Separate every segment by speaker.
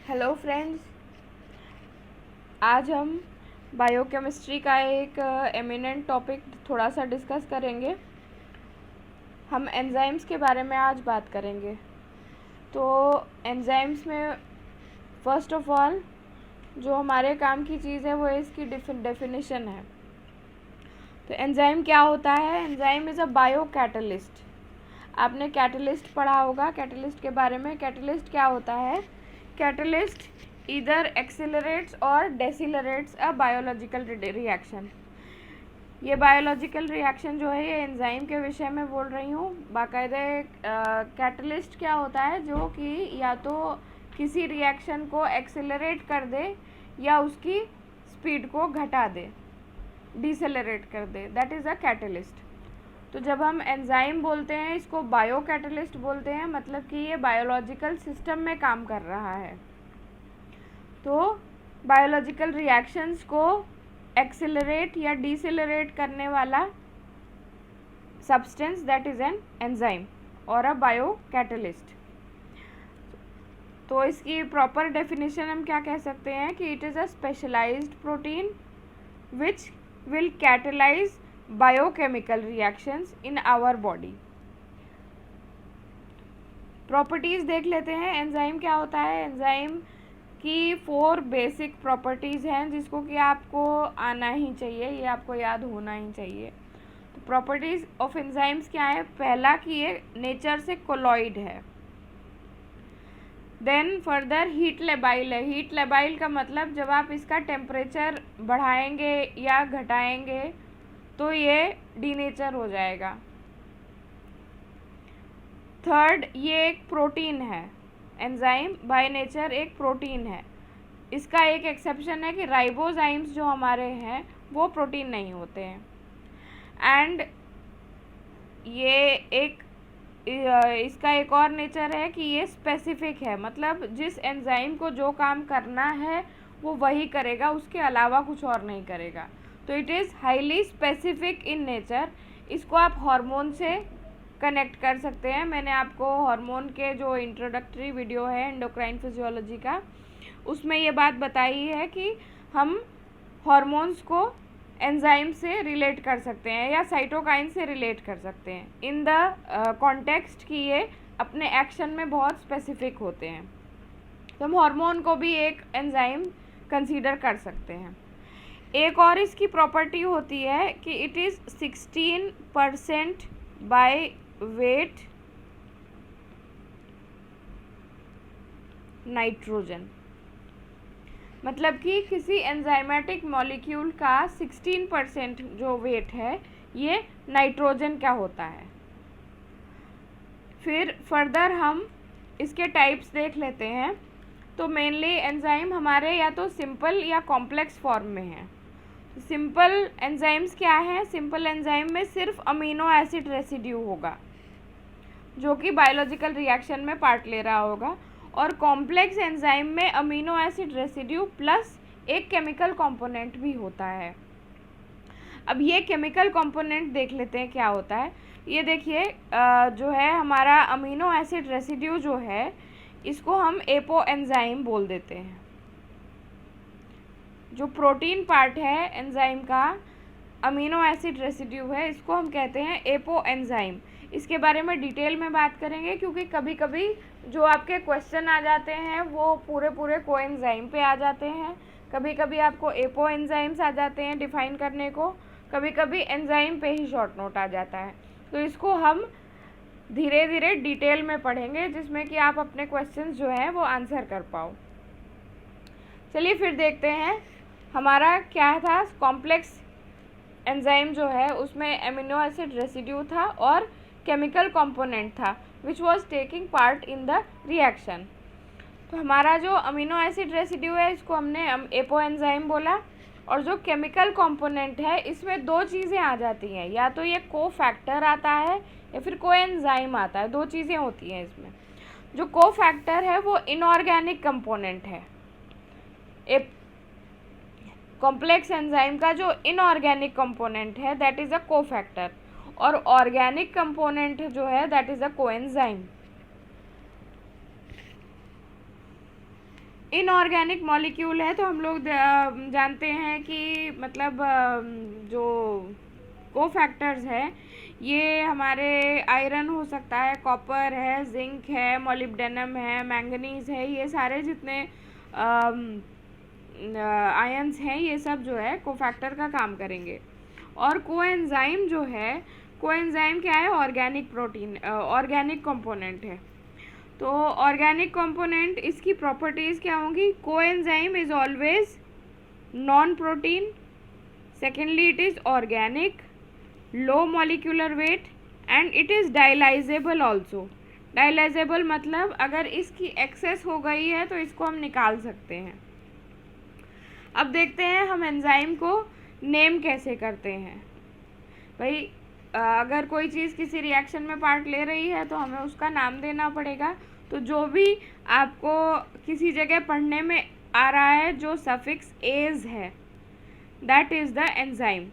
Speaker 1: Hello friends, आज हम biochemistry का एक एमिनेंट टॉपिक थोड़ा सा डिस्कस करेंगे। हम एंजाइम्स के बारे में आज बात करेंगे। तो एंजाइम्स में फर्स्ट ऑफ ऑल जो हमारे काम की चीज़ है वो इसकी डेफिनेशन है। तो एंजाइम क्या होता है? Enzyme is a bio catalyst. आपने कैटलिस्ट पढ़ा होगा, कैटलिस्ट के बारे में। कैटलिस्ट क्या होता है? कैटलिस्ट ईदर एक्सिलरेट्स और डेसिलरेट्स अ बायोलॉजिकल रिएक्शन। ये बायोलॉजिकल रिएक्शन जो है, ये एंजाइम के विषय में बोल रही हूँ। बाकायदे कैटलिस्ट क्या होता है? जो कि या तो किसी रिएक्शन को एक्सिलरेट कर दे या उसकी स्पीड को घटा दे, डिसेलरेट कर दे, दैट इज़ अ कैटलिस्ट। तो जब हम एंजाइम बोलते हैं, इसको बायो कैटलिस्ट बोलते हैं, मतलब कि ये बायोलॉजिकल सिस्टम में काम कर रहा है। तो बायोलॉजिकल रिएक्शंस को एक्सेलरेट या डिसेलरेट करने वाला substance, that is an enzyme और अ बायो कैटलिस्ट। तो इसकी प्रॉपर डेफिनेशन हम क्या कह सकते हैं कि it is a specialized protein which will catalyse biochemical reactions in our body. Properties देख लेते हैं। एंजाइम क्या होता है? एंजाइम की 4 बेसिक प्रॉपर्टीज़ हैं जिसको कि आपको आना ही चाहिए, ये आपको याद होना ही चाहिए। तो प्रॉपर्टीज़ ऑफ एंजाइम्स क्या है? पहला कि ये नेचर से कोलॉइड है। देन फर्दर हीट लेबाइल है। हीट लेबाइल का मतलब जब आप इसका टेम्परेचर बढ़ाएंगे या घटाएंगे तो ये डीनेचर हो जाएगा। थर्ड, ये एक प्रोटीन है। एंजाइम बाय नेचर एक प्रोटीन है। इसका एक एक्सेप्शन है कि राइबोजाइम्स जो हमारे हैं वो प्रोटीन नहीं होते हैं। एंड ये एक इसका एक और नेचर है कि ये स्पेसिफिक है, मतलब जिस एंजाइम को जो काम करना है वो वही करेगा, उसके अलावा कुछ और नहीं करेगा। तो it is highly specific in nature. इसको आप हार्मोन से कनेक्ट कर सकते हैं। मैंने आपको हार्मोन के जो इंट्रोडक्टरी वीडियो है एंडोक्राइन फिजियोलॉजी का, उसमें ये बात बताई है कि हम हार्मोन्स को एंजाइम से रिलेट कर सकते हैं या साइटोकाइन से रिलेट कर सकते हैं इन द कॉन्टेक्स्ट कि ये अपने एक्शन में बहुत स्पेसिफिक होते हैं। तो हम हार्मोन को भी एक एंजाइम कंसीडर कर सकते हैं। एक और इसकी प्रॉपर्टी होती है कि it is 16% by weight nitrogen. मतलब कि किसी एंजाइमेटिक मॉलिक्यूल का 16% जो वेट है ये नाइट्रोजन का होता है। फिर फर्दर हम इसके टाइप्स देख लेते हैं। तो मेनली एंजाइम हमारे या तो सिंपल या कॉम्प्लेक्स फॉर्म में है। सिंपल एंजाइम्स क्या है? सिंपल एंजाइम में सिर्फ अमीनो एसिड रेसिड्यू होगा जो कि बायोलॉजिकल रिएक्शन में पार्ट ले रहा होगा, और कॉम्प्लेक्स एंजाइम में अमीनो एसिड रेसिड्यू प्लस एक केमिकल कंपोनेंट भी होता है। अब ये केमिकल कंपोनेंट देख लेते हैं क्या होता है। ये देखिए, जो है हमारा अमीनो एसिड रेसिड्यू जो है इसको हम एपो एंजाइम बोल देते हैं। जो प्रोटीन पार्ट है एंजाइम का, अमीनो एसिड रेसिड्यू है, इसको हम कहते हैं एपो एंजाइम। इसके बारे में डिटेल में बात करेंगे क्योंकि कभी कभी जो आपके क्वेश्चन आ जाते हैं वो पूरे कोएंजाइम पे आ जाते हैं। कभी कभी आपको एपो एंजाइम्स आ जाते हैं डिफाइन करने को, कभी कभी एंजाइम पे ही शॉर्ट नोट आ जाता है। तो इसको हम धीरे धीरे डिटेल में पढ़ेंगे जिसमें कि आप अपने क्वेश्चंस जो हैं वो आंसर कर पाओ। चलिए फिर देखते हैं हमारा क्या था। कॉम्प्लेक्स एंजाइम जो है उसमें एमिनो एसिड रेसिड्यू था और केमिकल कंपोनेंट था which was taking part in the reaction. तो हमारा जो अमीनो एसिड रेसिड्यू है इसको हमने एपो एंजाइम बोला, और जो केमिकल कंपोनेंट है इसमें 2 चीज़ें आ जाती हैं, या तो ये को फैक्टर आता है या फिर कोएंजाइम आता है। 2 चीज़ें होती हैं इसमें। जो को फैक्टर है वो इनऑर्गेनिक कंपोनेंट है। कॉम्प्लेक्स एंजाइम का जो इनऑर्गेनिक कंपोनेंट है दैट इज़ अ कोफैक्टर, और ऑर्गेनिक कंपोनेंट जो है that is a coenzyme. Inorganic molecule है तो हम लोग जानते हैं कि मतलब जो कोफैक्टर्स है ये हमारे आयरन हो सकता है, कॉपर है, जिंक है, मोलिब्डेनम है, मैंगनीज है, ये सारे जितने आयंस हैं ये सब जो है कोफैक्टर का काम करेंगे। और कोएंजाइम जो है, कोएंजाइम क्या है? ऑर्गेनिक प्रोटीन, ऑर्गेनिक कंपोनेंट है। तो ऑर्गेनिक कंपोनेंट, इसकी प्रॉपर्टीज़ क्या होंगी? Coenzyme is always non protein, secondly it is organic, low molecular weight and it is dialysable also. Dialysable मतलब अगर इसकी एक्सेस हो गई है तो इसको हम निकाल सकते हैं। अब देखते हैं हम एंजाइम को नेम कैसे करते हैं। भाई अगर कोई चीज़ किसी रिएक्शन में पार्ट ले रही है तो हमें उसका नाम देना पड़ेगा। तो जो भी आपको किसी जगह पढ़ने में आ रहा है जो सफिक्स एज है, दैट इज़ द एंजाइम।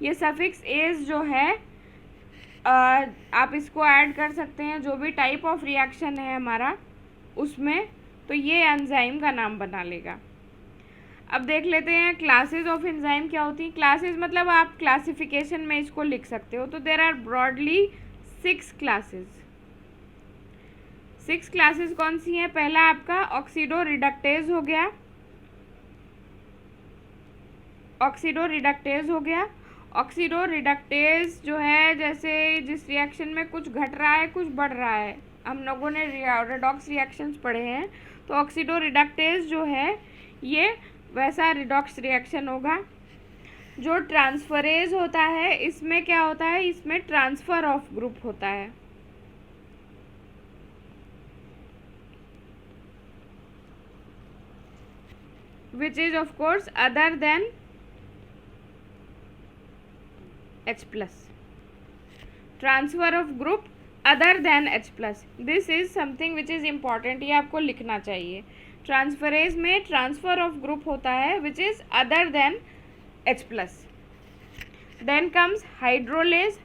Speaker 1: ये सफिक्स एज जो है आप इसको ऐड कर सकते हैं जो भी टाइप ऑफ रिएक्शन है हमारा उसमें, तो ये एंजाइम का नाम बना लेगा। अब देख लेते हैं क्लासेस ऑफ एंजाइम क्या होती हैं। क्लासेस मतलब आप क्लासिफिकेशन में इसको लिख सकते हो। तो there are broadly 6 classes. 6 classes कौन सी हैं? पहला आपका ऑक्सीडो रिडक्टेज हो गया, ऑक्सीडो रिडक्टेज हो गया। ऑक्सीडो रिडक्टेज जो है, जैसे जिस रिएक्शन में कुछ घट रहा है कुछ बढ़ रहा है, हम लोगों ने रेडॉक्स रिएक्शंस पढ़े हैं, तो ऑक्सीडो रिडक्टेज जो है ये वैसा रिडॉक्स रिएक्शन होगा। जो ट्रांसफरेज होता है इसमें क्या होता है? इसमें ट्रांसफर ऑफ ग्रुप होता है। Which is of course other than H+. Transfer of group other than H+. This is something which is important, ये आपको लिखना चाहिए। ट्रांसफरेज में ट्रांसफर ऑफ ग्रुप होता है which is other than H+. Then comes hydrolase.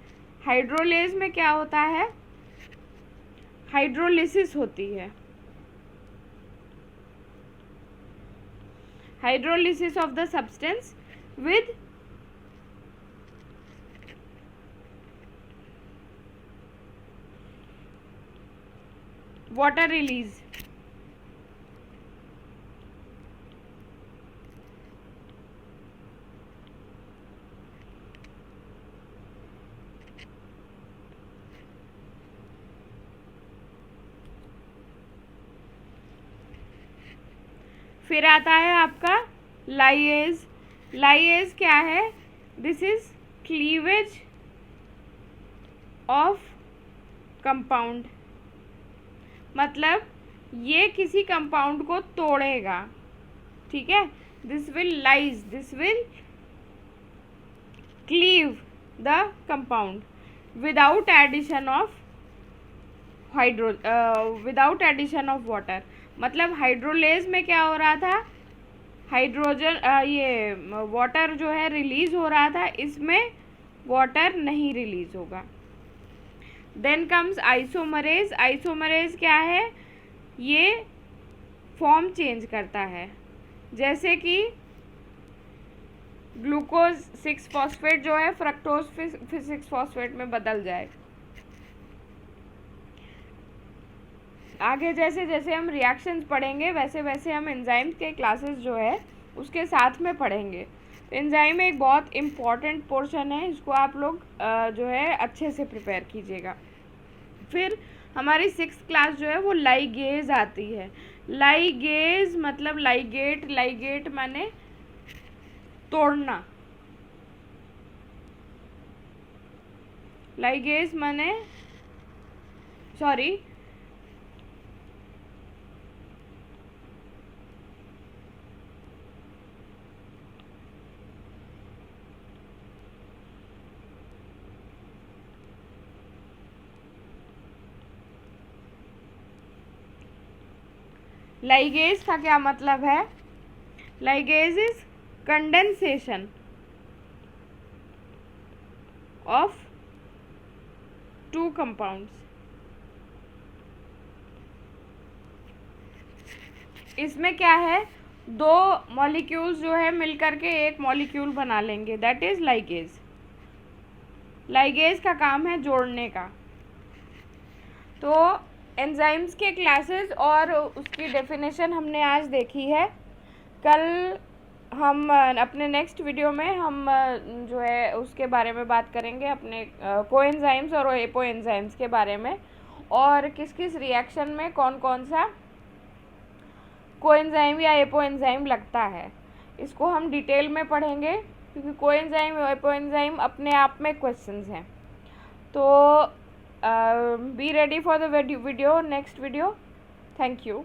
Speaker 1: Hydrolase में क्या होता है? हाइड्रोलिसिस होती है। Hydrolysis of the substance with water release. फिर आता है आपका लाइएज। लाइएज क्या है? This is cleavage of compound, मतलब ये किसी कंपाउंड को तोड़ेगा, ठीक है। This will lyse, this will cleave the compound without addition of without addition of water. मतलब हाइड्रोलेज में क्या हो रहा था? हाइड्रोजन ये वाटर जो है रिलीज हो रहा था, इसमें वाटर नहीं रिलीज होगा। Then comes isomerase. आइसोमरेज क्या है? ये फॉर्म चेंज करता है, जैसे कि ग्लूकोज 6 फॉस्फेट जो है फ्रक्टोज फिर 6 फॉस्फेट में बदल जाए। आगे जैसे जैसे हम रिएक्शंस पढ़ेंगे वैसे वैसे हम एंजाइम के क्लासेस जो है उसके साथ में पढ़ेंगे। एंजाइम एक बहुत इम्पॉर्टेंट पोर्शन है, इसको आप लोग जो है अच्छे से प्रिपेयर कीजिएगा। फिर हमारी 6th क्लास जो है वो लाइगेज आती है। लाइगेज मतलब लाइगेट, लाइगेट माने तोड़ना, लाइगेज माने सॉरी लाइगेज का क्या मतलब है? Ligase is condensation of 2 compounds. इसमें क्या है, दो मॉलिक्यूल्स जो है मिल करके एक मॉलिक्यूल बना लेंगे, दैट इज़ लाइगेज। लाइगेज का काम है जोड़ने का। तो एंजाइम्स के क्लासेस और उसकी डेफिनेशन हमने आज देखी है। कल हम अपने नेक्स्ट वीडियो में हम जो है उसके बारे में बात करेंगे, अपने कोएंजाइम्स और एपोएंजाइम्स के बारे में, और किस किस रिएक्शन में कौन कौन सा कोएंजाइम या एपोएंजाइम लगता है। इसको हम डिटेल में पढ़ेंगे, क्योंकि कोएंजाइम और एपोएंजाइम अपने आप में क्वेश्चंस हैं। तो be ready for the video, next video. Thank you.